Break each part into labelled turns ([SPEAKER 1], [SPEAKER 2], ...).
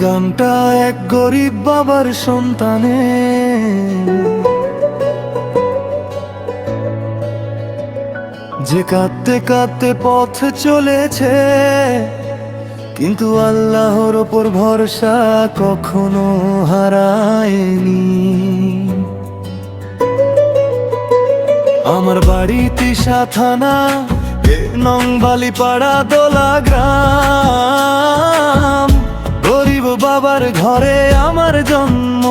[SPEAKER 1] গানটা এক গরিব বাবার সন্তানে, যে কাঁদতে কাঁদতে পথ চলেছে, কিন্তু আল্লাহর ওপর ভরসা কখনো হারায়নি। আমার বাড়ি তিশা থানা, নং বালিপাড়া দোলা গ্রাম। গরিব বাবার ঘরে আমার জন্ম,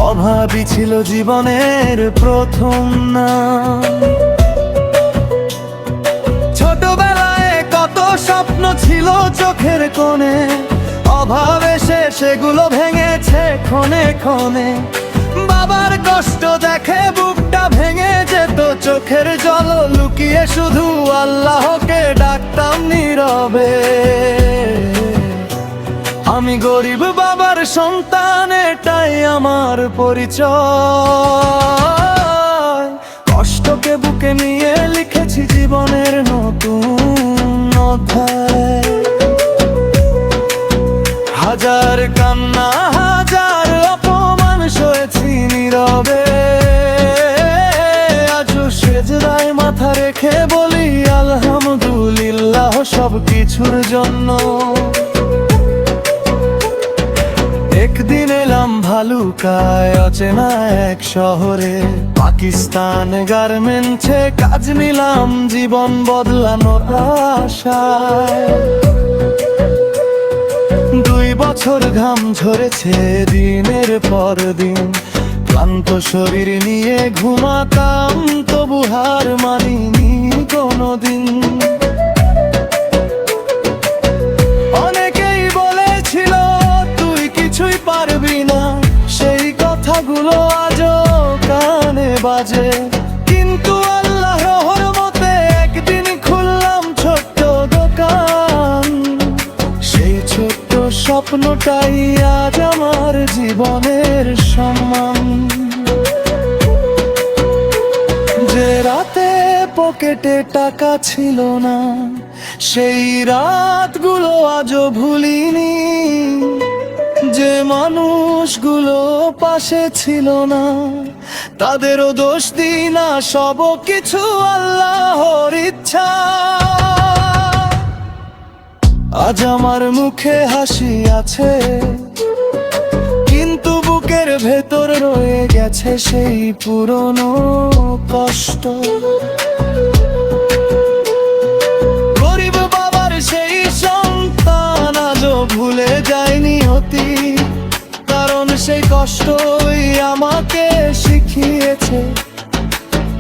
[SPEAKER 1] অভাবী ছিল জীবনের প্রথম নাম। ছোটবেলায় কত স্বপ্ন ছিল চোখের কোণে, অভাব এসে সেগুলো ভেঙেছে ক্ষণে ক্ষণে। বাবার কষ্ট দেখে বুকটা ভেঙে যেত, চোখের জল লুকিয়ে শুধু আল্লাহকে ডাকতাম নীরবে। আমি গরিব বাবার সন্তান, এটাই আমার পরিচয়। কষ্টকে বুকে নিয়ে লিখেছি জীবনের নতুন অধ্যায়। হাজার কান্না হাজার অপমান সয়েছি নীরবে, আজও সেজদায় মাথা রেখে বলি আলহামদুলিল্লাহ সব কিছুর জন্য। একদিন এলাম ভালুকায় অচেনা এক শহরে, পাকিস্তান গার্মেন্টসে কাজ নিলাম জীবন বদলানোর আশায়। 2 বছর ঘাম ঝরেছে দিনের পর দিন, ক্লান্ত শরীর নিয়ে ঘুমাতাম তবু হার মানিনি কোনোদিন। অনেকেই বলেছিল তুই কিছুই পারবি না, সেই কথাগুলো আজও কানে বাজে। কিন্তু আল্লাহর রহমতে একদিন খুললাম ছোট্ট দোকান, সেই ছোট্ট স্বপ্নটাই আজ আমার জীবনের সম্মান। যে রাতে পকেটে টাকা ছিল না, সেই রাতগুলো আজও ভুলিনি। যে মানুষগুলো পাশে ছিল না, তাদেরও দোষ দিই না, সব কিছু আল্লাহর ইচ্ছা। আজ আমার মুখে হাসি আছে, কিন্তু বুকের ভেতর রয়ে গেছে সেই পুরনো কষ্ট। গরিব বাবার সেই সন্তান আজও ভুলে যায়নি অতীত, কারণ সেই কষ্টই আমাকে শিখিয়েছে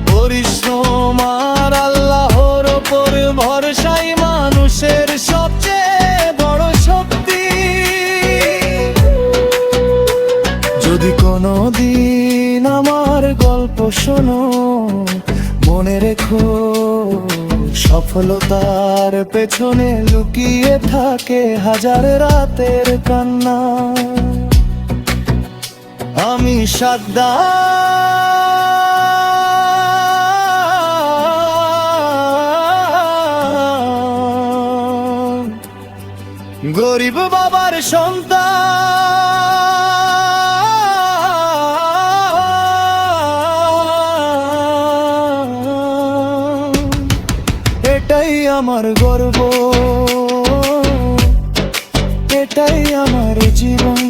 [SPEAKER 1] পরিশ্রম আর আল্লাহর ওপর ভরসাই মানুষের সবচেয়ে বড় শক্তি। যদি কোনোদিন আমার গল্প শোনো, মনে রেখো সফলতার পেছনে লুকিয়ে থাকে হাজার রাতের কান্না। আমি সাদ্দাম, গরিব বাবার সন্তান। এটাই আমার গর্ব, এটাই আমার জীবন।